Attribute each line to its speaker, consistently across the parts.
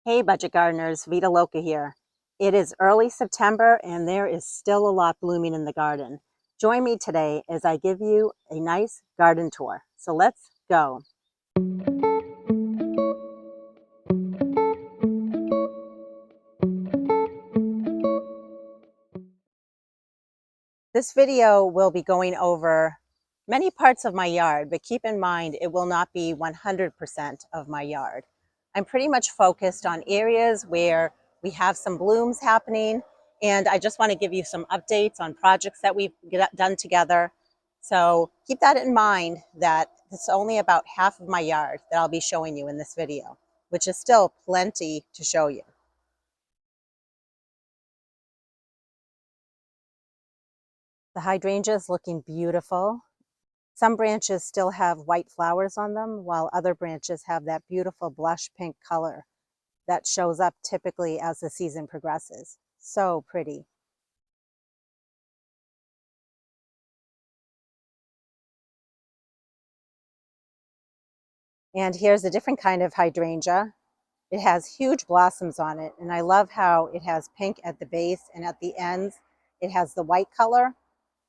Speaker 1: Hey budget gardeners, Vita Loca here. It is early September and there is still a lot blooming in the garden. Join me today as I give you a nice garden tour. So let's go. This video will be going over many parts of my yard, but keep in mind it will not be 100% of my yard. I'm pretty much focused on areas where we have some blooms happening, and I just want to give you some updates on projects that we've done together. So keep that in mind that it's only about half of my yard that I'll be showing you in this video, which is still plenty to show you. The hydrangea is looking beautiful. Some branches still have white flowers on them, while other branches have that beautiful blush pink color that shows up typically as the season progresses. So pretty. And here's a different kind of hydrangea. It has huge blossoms on it, and I love how it has pink at the base and at the ends it has the white color.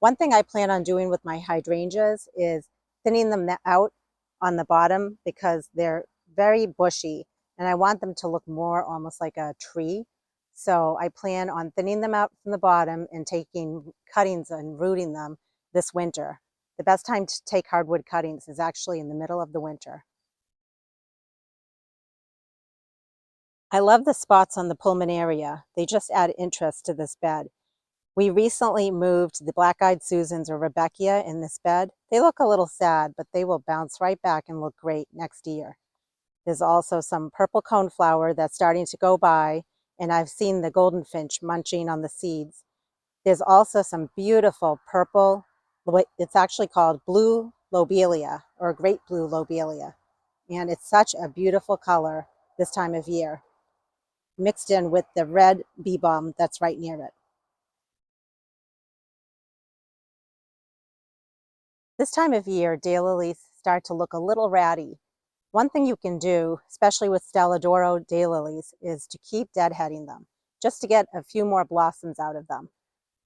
Speaker 1: One thing I plan on doing with my hydrangeas is thinning them out on the bottom because they're very bushy and I want them to look more almost like a tree. So I plan on thinning them out from the bottom and taking cuttings and rooting them this winter. The best time to take hardwood cuttings is actually in the middle of the winter. I love the spots on the pulmonaria. They just add interest to this bed. We recently moved the black-eyed Susans or Rebecca in this bed. They look a little sad, but they will bounce right back and look great next year. There's also some purple coneflower that's starting to go by, and I've seen the golden finch munching on the seeds. There's also some beautiful purple, it's actually called blue lobelia or great blue lobelia. And it's such a beautiful color this time of year, mixed in with the red bee balm that's right near it. This time of year, daylilies start to look a little ratty. One thing you can do, especially with Stelladoro daylilies, is to keep deadheading them, just to get a few more blossoms out of them.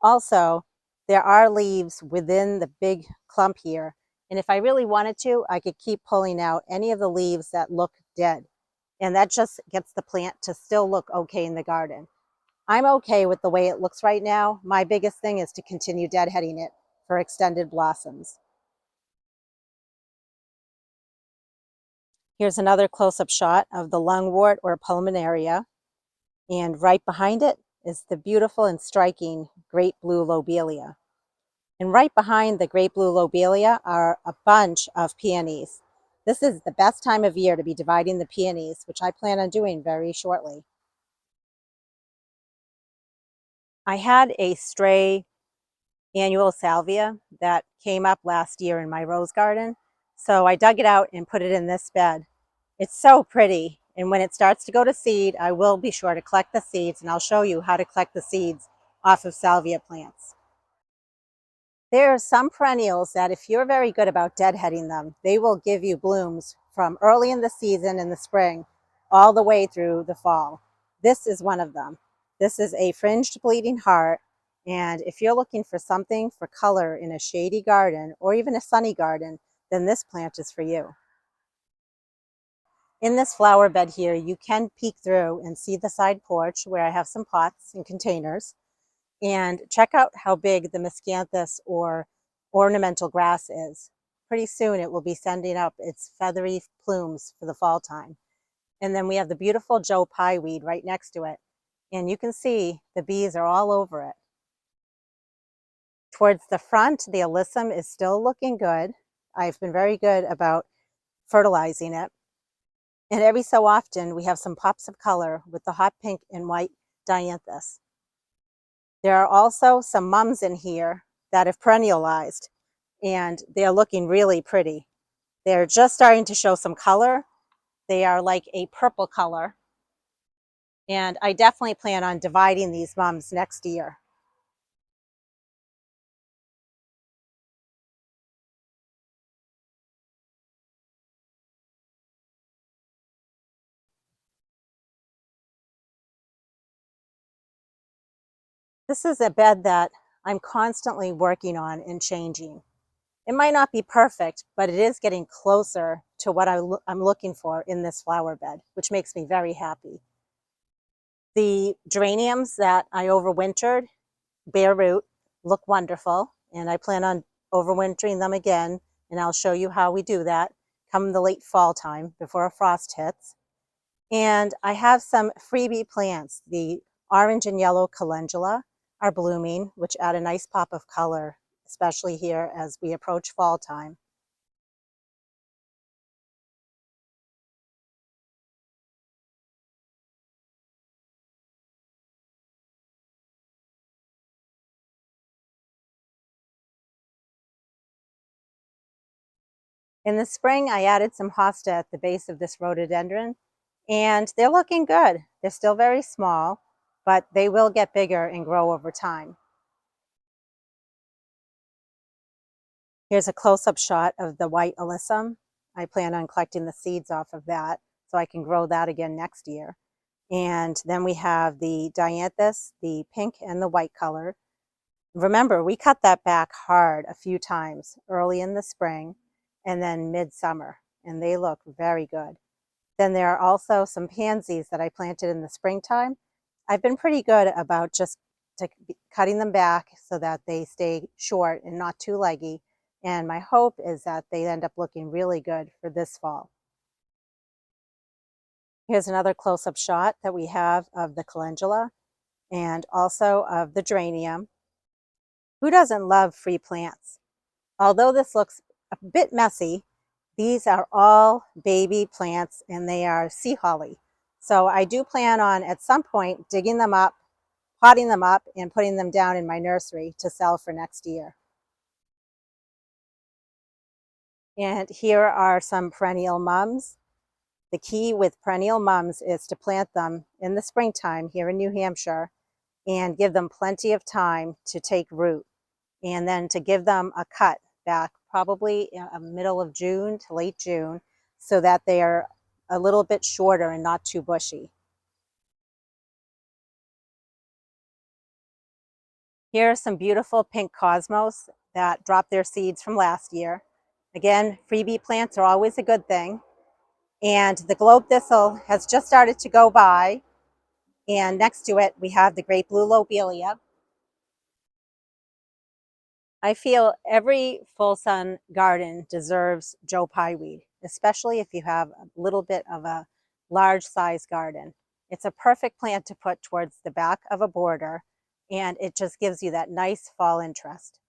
Speaker 1: Also, there are leaves within the big clump here, and if I really wanted to, I could keep pulling out any of the leaves that look dead, and that just gets the plant to still look okay in the garden. I'm okay with the way it looks right now. My biggest thing is to continue deadheading it for extended blossoms. Here's another close-up shot of the lungwort or pulmonaria, and right behind it is the beautiful and striking great blue lobelia. And right behind the great blue lobelia are a bunch of peonies. This is the best time of year to be dividing the peonies, which I plan on doing very shortly. I had a stray annual salvia that came up last year in my rose garden, so I dug it out and put it in this bed. It's so pretty, and when it starts to go to seed, I will be sure to collect the seeds, and I'll show you how to collect the seeds off of salvia plants. There are some perennials that if you're very good about deadheading them, they will give you blooms from early in the season in the spring all the way through the fall. This is one of them. This is a fringed bleeding heart, and if you're looking for something for color in a shady garden or even a sunny garden, then this plant is for you. In this flower bed here, you can peek through and see the side porch where I have some pots and containers. And check out how big the miscanthus or ornamental grass is. Pretty soon it will be sending up its feathery plumes for the fall time. And then we have the beautiful Joe Pye weed right next to it. And you can see the bees are all over it. Towards the front, the alyssum is still looking good. I've been very good about fertilizing it. And every so often we have some pops of color with the hot pink and white dianthus. There are also some mums in here that have perennialized, and they're looking really pretty. They're just starting to show some color. They are like a purple color, and I definitely plan on dividing these mums next year. This is a bed that I'm constantly working on and changing. It might not be perfect, but it is getting closer to what I'm looking for in this flower bed, which makes me very happy. The geraniums that I overwintered, bare root, look wonderful, and I plan on overwintering them again, and I'll show you how we do that come the late fall time before a frost hits. And I have some freebie plants. The orange and yellow calendula are blooming, which add a nice pop of color, especially here as we approach fall time. In the spring, I added some hosta at the base of this rhododendron, and they're looking good. They're still very small, but they will get bigger and grow over time. Here's a close-up shot of the white alyssum. I plan on collecting the seeds off of that so I can grow that again next year. And then we have the dianthus, the pink and the white color. Remember, we cut that back hard a few times early in the spring and then midsummer, and they look very good. Then there are also some pansies that I planted in the springtime. I've been pretty good about just cutting them back so that they stay short and not too leggy. And my hope is that they end up looking really good for this fall. Here's another close-up shot that we have of the calendula and also of the geranium. Who doesn't love free plants? Although this looks a bit messy, these are all baby plants and they are sea holly. So I do plan on at some point digging them up, potting them up, and putting them down in my nursery to sell for next year. And here are some perennial mums. The key with perennial mums is to plant them in the springtime here in New Hampshire and give them plenty of time to take root, and then to give them a cut back probably in the middle of June to late June so that they are a little bit shorter and not too bushy. Here are some beautiful pink cosmos that dropped their seeds from last year. Again, freebie plants are always a good thing. And the globe thistle has just started to go by. And next to it, we have the great blue lobelia. I feel every full sun garden deserves Joe Pye weed, especially if you have a little bit of a large size garden. It's a perfect plant to put towards the back of a border, and it just gives you that nice fall interest.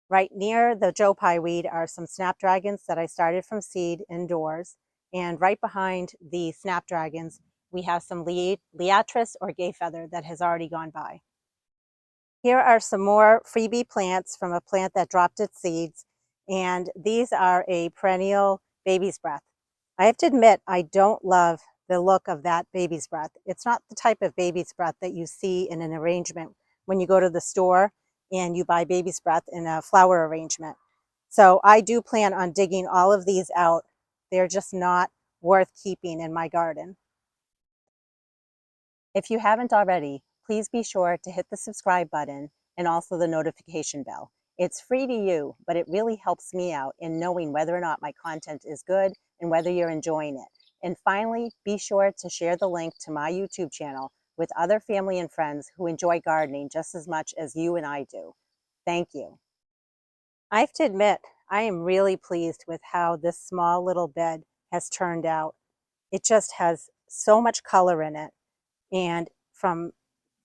Speaker 1: Right near the Joe Pye weed are some snapdragons that I started from seed indoors, and right behind the snapdragons, we have some liatris or gay feather that has already gone by. Here are some more freebie plants from a plant that dropped its seeds, and these are a perennial baby's breath. I have to admit, I don't love the look of that baby's breath. It's not the type of baby's breath that you see in an arrangement when you go to the store and you buy baby's breath in a flower arrangement. So I do plan on digging all of these out. They're just not worth keeping in my garden. If you haven't already, please be sure to hit the subscribe button and also the notification bell. It's free to you, but it really helps me out in knowing whether or not my content is good and whether you're enjoying it. And finally, be sure to share the link to my YouTube channel with other family and friends who enjoy gardening just as much as you and I do. Thank you. I have to admit, I am really pleased with how this small little bed has turned out. It just has so much color in it. And from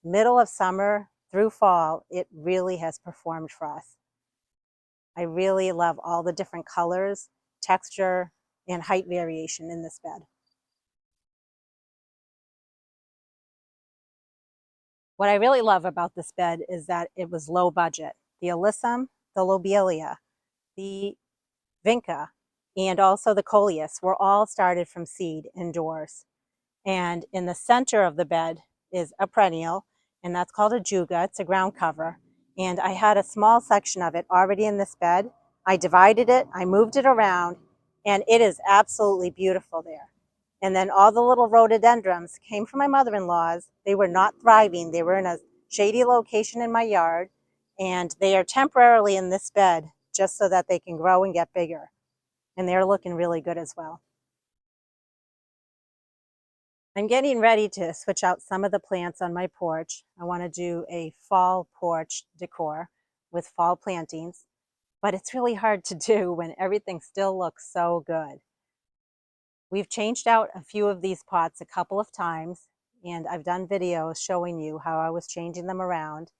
Speaker 1: middle of summer through fall, it really has performed for us. I really love all the different colors, texture, and height variation in this bed. What I really love about this bed is that it was low budget. The alyssum, the lobelia, the vinca, and also the coleus were all started from seed indoors. And in the center of the bed is a perennial, and that's called a juga. It's a ground cover. And I had a small section of it already in this bed. I divided it, I moved it around, and it is absolutely beautiful there. And then all the little rhododendrons came from my mother-in-law's. They were not thriving. They were in a shady location in my yard, and they are temporarily in this bed just so that they can grow and get bigger. And they're looking really good as well. I'm getting ready to switch out some of the plants on my porch. I want to do a fall porch decor with fall plantings, but it's really hard to do when everything still looks so good. We've changed out a few of these pots a couple of times, and I've done videos showing you how I was changing them around.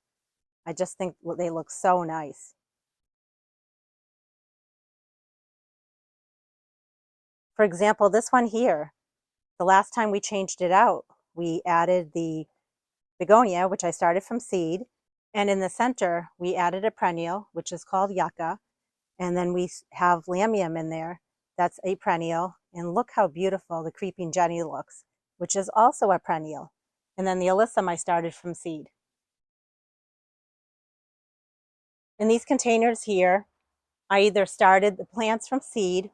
Speaker 1: I just think they look so nice. For example, this one here, the last time we changed it out, we added the begonia, which I started from seed, and in the center, we added a perennial, which is called yucca, and then we have lamium in there. That's a perennial, and look how beautiful the creeping Jenny looks, which is also a perennial. And then the alyssum I started from seed. In these containers here, I either started the plants from seed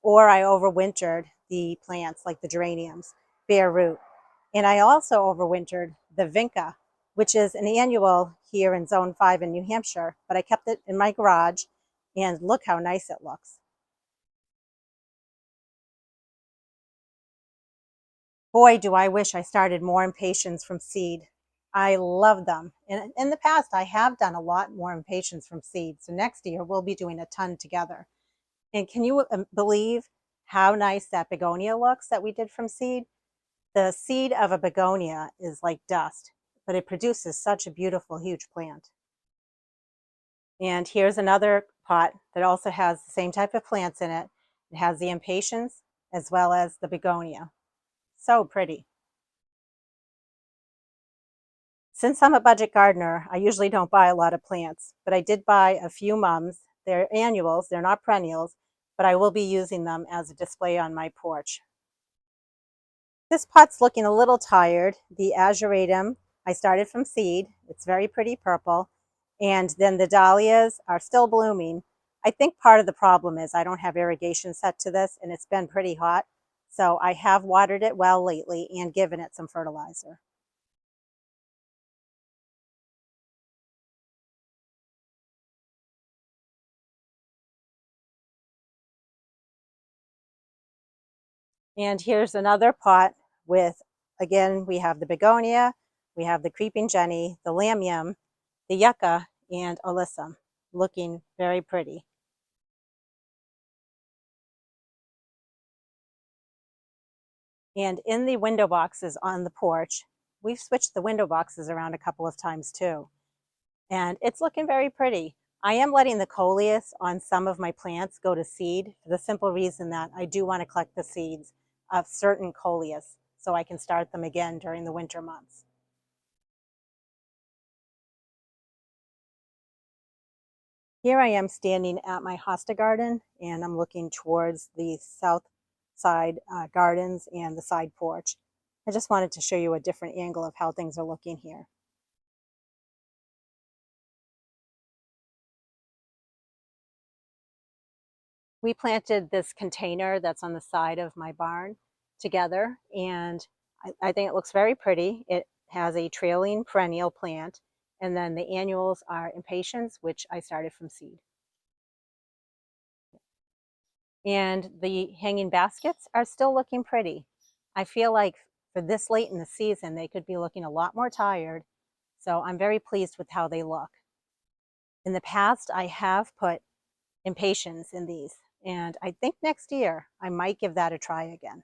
Speaker 1: or I overwintered the plants like the geraniums, bare root. And I also overwintered the vinca, which is an annual here in Zone 5 in New Hampshire, but I kept it in my garage, and look how nice it looks. Boy, do I wish I started more impatiens from seed. I love them. And in the past, I have done a lot more impatiens from seed. So next year, we'll be doing a ton together. And can you believe how nice that begonia looks that we did from seed? The seed of a begonia is like dust, but it produces such a beautiful, huge plant. And here's another pot that also has the same type of plants in it. It has the impatiens as well as the begonia. So pretty. Since I'm a budget gardener, I usually don't buy a lot of plants, but I did buy a few mums. They're annuals, they're not perennials, but I will be using them as a display on my porch. This pot's looking a little tired. The azuratum, I started from seed. It's very pretty purple. And then the dahlias are still blooming. I think part of the problem is I don't have irrigation set to this, and it's been pretty hot. So I have watered it well lately and given it some fertilizer. And here's another pot with, again, we have the begonia, we have the creeping jenny, the lamium, the yucca, and alyssum, looking very pretty. And in the window boxes on the porch, we've switched the window boxes around a couple of times too. And it's looking very pretty. I am letting the coleus on some of my plants go to seed for the simple reason that I do want to collect the seeds of certain coleus so I can start them again during the winter months. Here I am standing at my hosta garden, and I'm looking towards the south side gardens and the side porch. I just wanted to show you a different angle of how things are looking here. We planted this container that's on the side of my barn together, and I think it looks very pretty. It has a trailing perennial plant, and then the annuals are impatiens, which I started from seed. And the hanging baskets are still looking pretty. I feel like for this late in the season, they could be looking a lot more tired. So I'm very pleased with how they look. In the past, I have put impatiens in these, and I think next year I might give that a try again.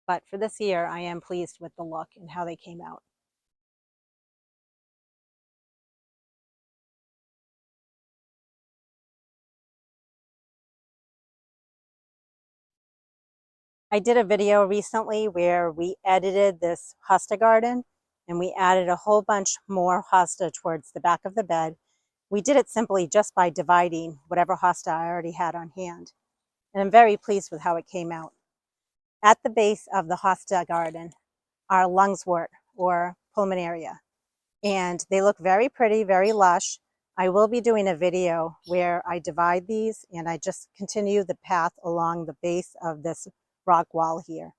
Speaker 1: But for this year, I am pleased with the look and how they came out. I did a video recently where we edited this hosta garden, and we added a whole bunch more hosta towards the back of the bed. We did it simply just by dividing whatever hosta I already had on hand. And I'm very pleased with how it came out. At the base of the hosta garden are lungswort or pulmonaria. And they look very pretty, very lush. I will be doing a video where I divide these and I just continue the path along the base of this rock wall here.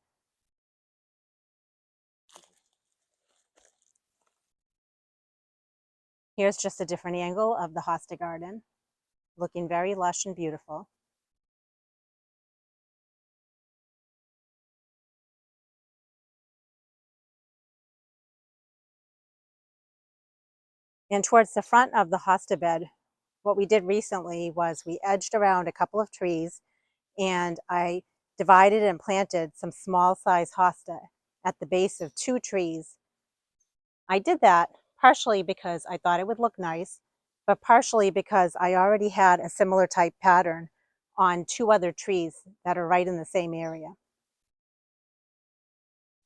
Speaker 1: Here's just a different angle of the hosta garden, looking very lush and beautiful. And towards the front of the hosta bed, what we did recently was we edged around a couple of trees and I divided and planted some small size hosta at the base of 2 trees. I did that partially because I thought it would look nice, but partially because I already had a similar type pattern on 2 other trees that are right in the same area.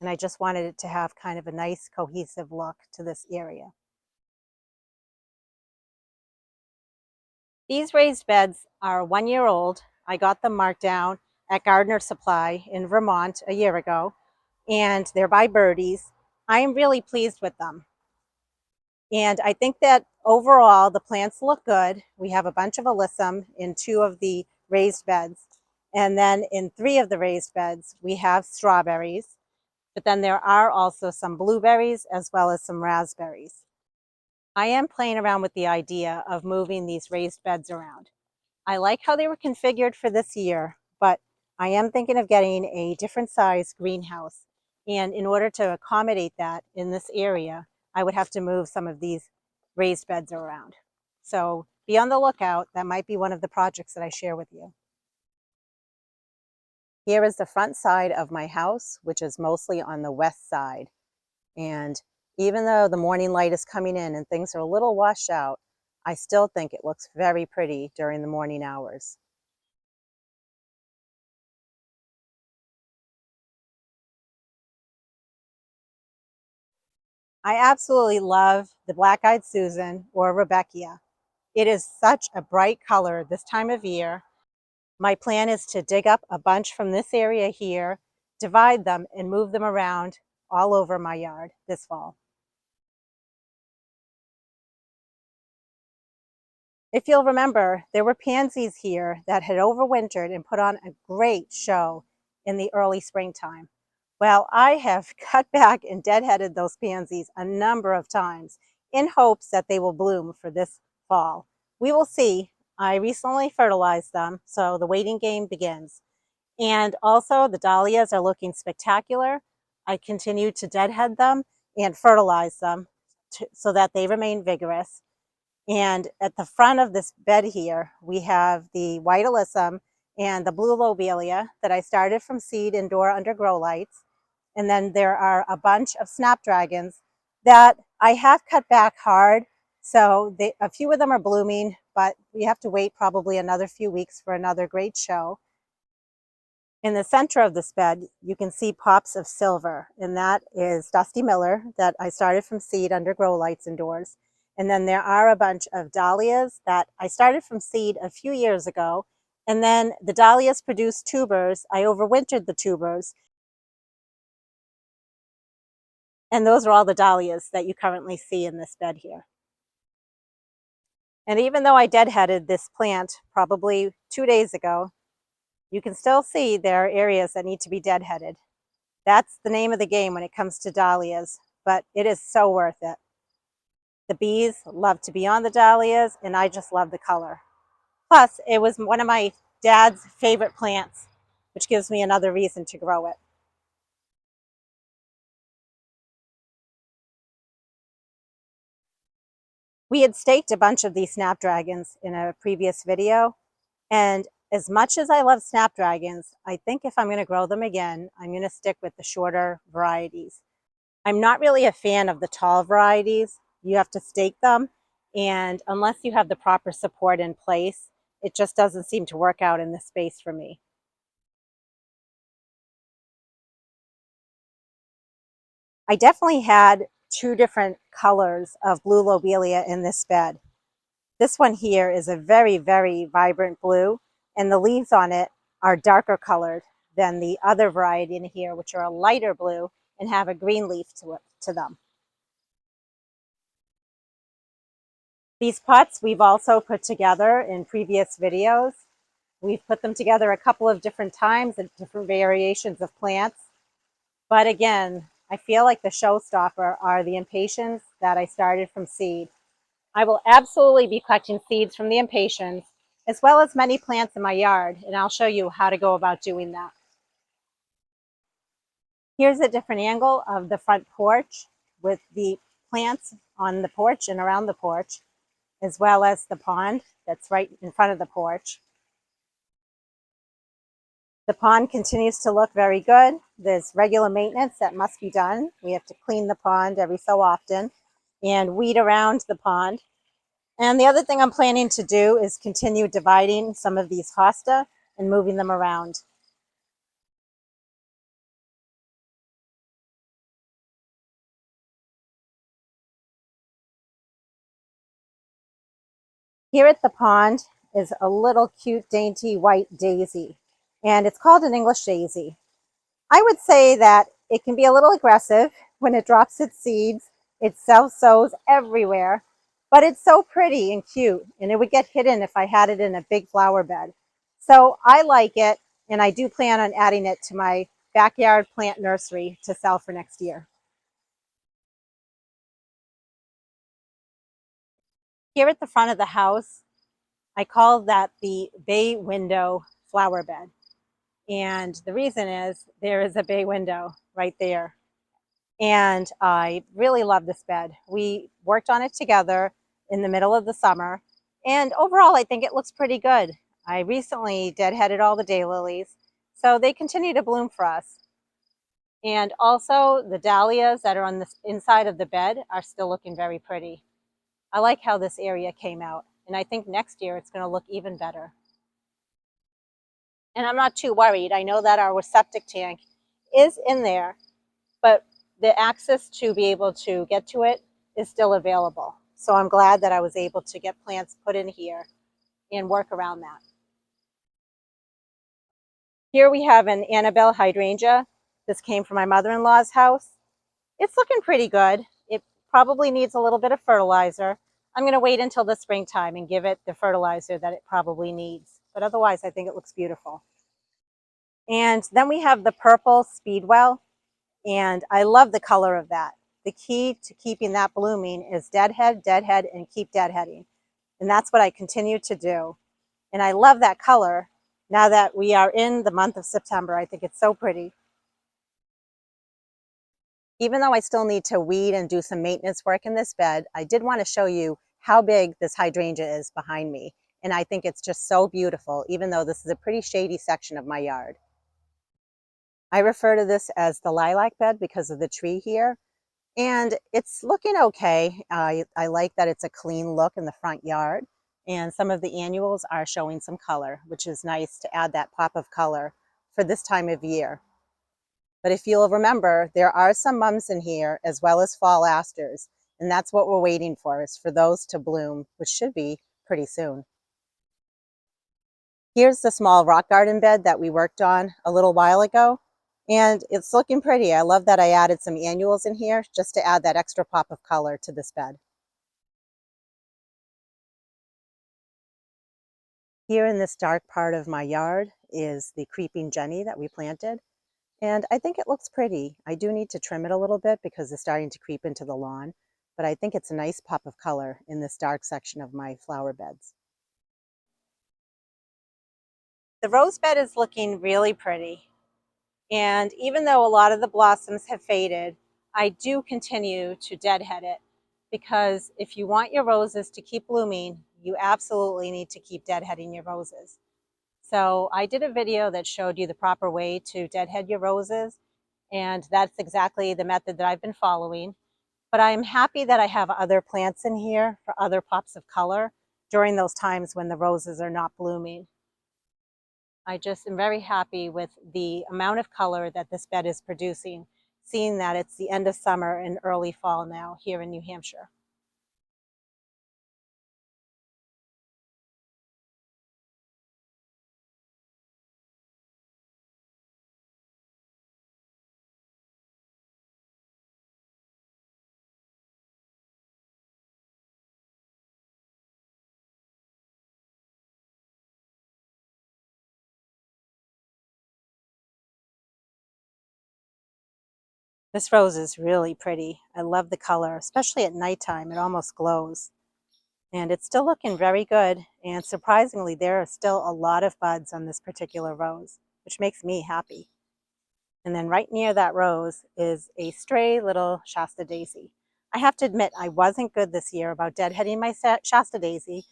Speaker 1: And I just wanted it to have kind of a nice cohesive look to this area. These raised beds are 1 year old. I got them marked down at Gardner Supply in Vermont a year ago, and they're by Birdies. I am really pleased with them. And I think that overall the plants look good. We have a bunch of alyssum in 2 of the raised beds. And then in 3 of the raised beds, we have strawberries. But then there are also some blueberries as well as some raspberries. I am playing around with the idea of moving these raised beds around. I like how they were configured for this year, but I am thinking of getting a different size greenhouse. And in order to accommodate that in this area, I would have to move some of these raised beds around. So be on the lookout. That might be one of the projects that I share with you. Here is the front side of my house, which is mostly on the west side. And even though the morning light is coming in and things are a little washed out, I still think it looks very pretty during the morning hours. I absolutely love the black-eyed Susan or Rebecca. It is such a bright color this time of year. My plan is to dig up a bunch from this area here, divide them, and move them around all over my yard this fall. If you'll remember, there were pansies here that had overwintered and put on a great show in the early springtime. Well, I have cut back and deadheaded those pansies a number of times in hopes that they will bloom for this fall. We will see. I recently fertilized them, so the waiting game begins. And also the dahlias are looking spectacular. I continue to deadhead them and fertilize them so that they remain vigorous. And at the front of this bed here, we have the white alyssum and the blue lobelia that I started from seed indoor under grow lights. And then there are a bunch of snapdragons that I have cut back hard. So a few of them are blooming, but we have to wait probably another few weeks for another great show. In the center of this bed, you can see pops of silver, and that is Dusty Miller that I started from seed under grow lights indoors. And then there are a bunch of dahlias that I started from seed a few years ago. And then the dahlias produce tubers. I overwintered the tubers. And those are all the dahlias that you currently see in this bed here. And even though I deadheaded this plant probably 2 days ago, you can still see there are areas that need to be deadheaded. That's the name of the game when it comes to dahlias, but it is so worth it. The bees love to be on the dahlias, and I just love the color. Plus, it was one of my dad's favorite plants, which gives me another reason to grow it. We had staked a bunch of these snapdragons in a previous video, and as much as I love snapdragons, I think if I'm going to grow them again, I'm going to stick with the shorter varieties. I'm not really a fan of the tall varieties. You have to stake them, and unless you have the proper support in place, it just doesn't seem to work out in this space for me. I definitely had 2 different colors of blue lobelia in this bed. This one here is a very, very vibrant blue, and the leaves on it are darker colored than the other variety in here, which are a lighter blue and have a green leaf to them. These pots we've also put together in previous videos. We've put them together a couple of different times at different variations of plants. But again, I feel like the showstopper are the impatiens that I started from seed. I will absolutely be collecting seeds from the impatiens, as well as many plants in my yard, and I'll show you how to go about doing that. Here's a different angle of the front porch with the plants on the porch and around the porch, as well as the pond that's right in front of the porch. The pond continues to look very good. There's regular maintenance that must be done. We have to clean the pond every so often and weed around the pond. And the other thing I'm planning to do is continue dividing some of these hosta and moving them around. Here at the pond is a little cute, dainty white daisy, and it's called an English daisy. I would say that it can be a little aggressive when it drops its seeds. It self-sows everywhere, but it's so pretty and cute, and it would get hidden if I had it in a big flower bed. So I like it, and I do plan on adding it to my backyard plant nursery to sell for next year. Here at the front of the house, I call that the bay window flower bed. And the reason is there is a bay window right there. And I really love this bed. We worked on it together in the middle of the summer. And overall, I think it looks pretty good. I recently deadheaded all the daylilies, so they continue to bloom for us. And also the dahlias that are on the inside of the bed are still looking very pretty. I like how this area came out, and I think next year it's going to look even better. And I'm not too worried. I know that our septic tank is in there, but the access to be able to get to it is still available. So I'm glad that I was able to get plants put in here and work around that. Here we have an Annabelle hydrangea. This came from my mother-in-law's house. It's looking pretty good. It probably needs a little bit of fertilizer. I'm going to wait until the springtime and give it the fertilizer that it probably needs. But otherwise, I think it looks beautiful. And then we have the purple speedwell. And I love the color of that. The key to keeping that blooming is deadhead, deadhead, and keep deadheading. And that's what I continue to do. And I love that color now that we are in the month of September. I think it's so pretty. Even though I still need to weed and do some maintenance work in this bed, I did want to show you how big this hydrangea is behind me. And I think it's just so beautiful, even though this is a pretty shady section of my yard. I refer to this as the lilac bed because of the tree here. And it's looking okay. I like that it's a clean look in the front yard. And some of the annuals are showing some color, which is nice to add that pop of color for this time of year. But if you'll remember, there are some mums in here as well as fall asters. And that's what we're waiting for, is for those to bloom, which should be pretty soon. Here's the small rock garden bed that we worked on a little while ago. And it's looking pretty. I love that I added some annuals in here just to add that extra pop of color to this bed. Here in this dark part of my yard is the creeping Jenny that we planted. And I think it looks pretty. I do need to trim it a little bit because it's starting to creep into the lawn. But I think it's a nice pop of color in this dark section of my flower beds. The rose bed is looking really pretty. And even though a lot of the blossoms have faded, I do continue to deadhead it, because if you want your roses to keep blooming, you absolutely need to keep deadheading your roses. So I did a video that showed you the proper way to deadhead your roses, and that's exactly the method that I've been following. But I'm happy that I have other plants in here for other pops of color during those times when the roses are not blooming. I just am very happy with the amount of color that this bed is producing, seeing that it's the end of summer and early fall now here in New Hampshire. This rose is really pretty. I love the color, especially at nighttime. It almost glows. And it's still looking very good. And surprisingly, there are still a lot of buds on this particular rose, which makes me happy. And then right near that rose is a stray little Shasta daisy. I have to admit, I wasn't good this year about deadheading my Shasta daisy,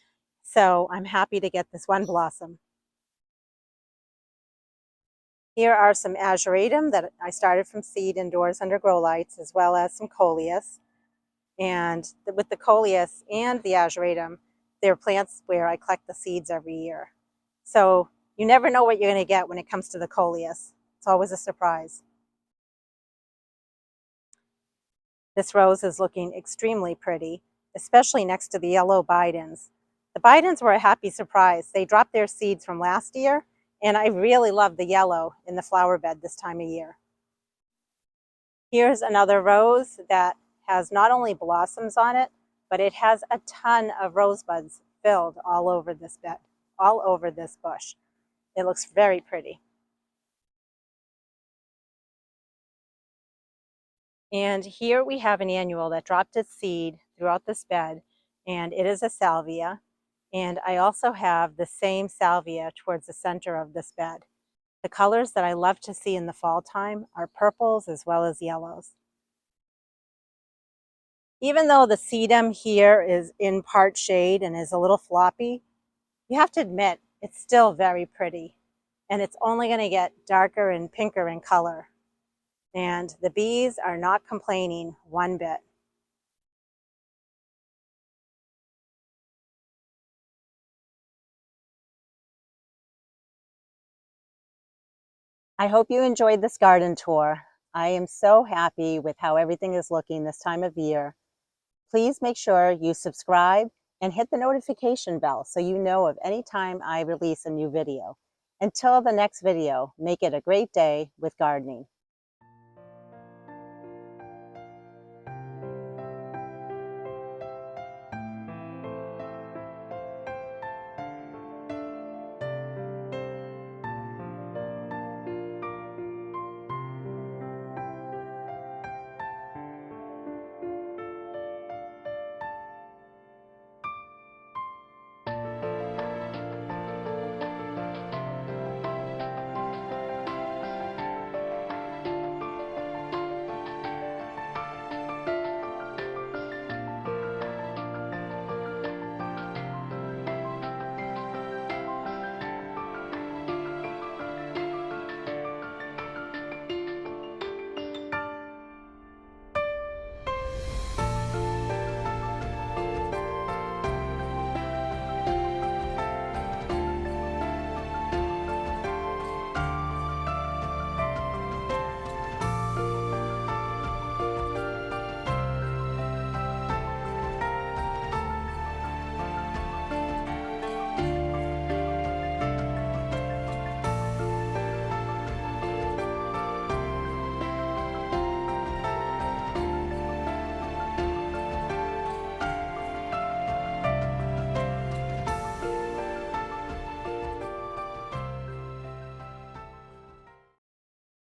Speaker 1: so I'm happy to get this one blossom. Here are some ageratum that I started from seed indoors under grow lights, as well as some coleus. And with the coleus and the ageratum, they're plants where I collect the seeds every year. So you never know what you're going to get when it comes to the coleus. It's always a surprise. This rose is looking extremely pretty, especially next to the yellow Bidens. The Bidens were a happy surprise. They dropped their seeds from last year, and I really love the yellow in the flower bed this time of year. Here's another rose that has not only blossoms on it, but it has a ton of rosebuds filled all over this bed, all over this bush. It looks very pretty. And here we have an annual that dropped its seed throughout this bed, and it is a salvia. And I also have the same salvia towards the center of this bed. The colors that I love to see in the fall time are purples as well as yellows. Even though the sedum here is in part shade and is a little floppy, you have to admit it's still very pretty. And it's only going to get darker and pinker in color. And the bees are not complaining one bit. I hope you enjoyed this garden tour. I am so happy with how everything is looking this time of year. Please make sure you subscribe and hit the notification bell so you know of any time I release a new video. Until the next video, make it a great day with gardening.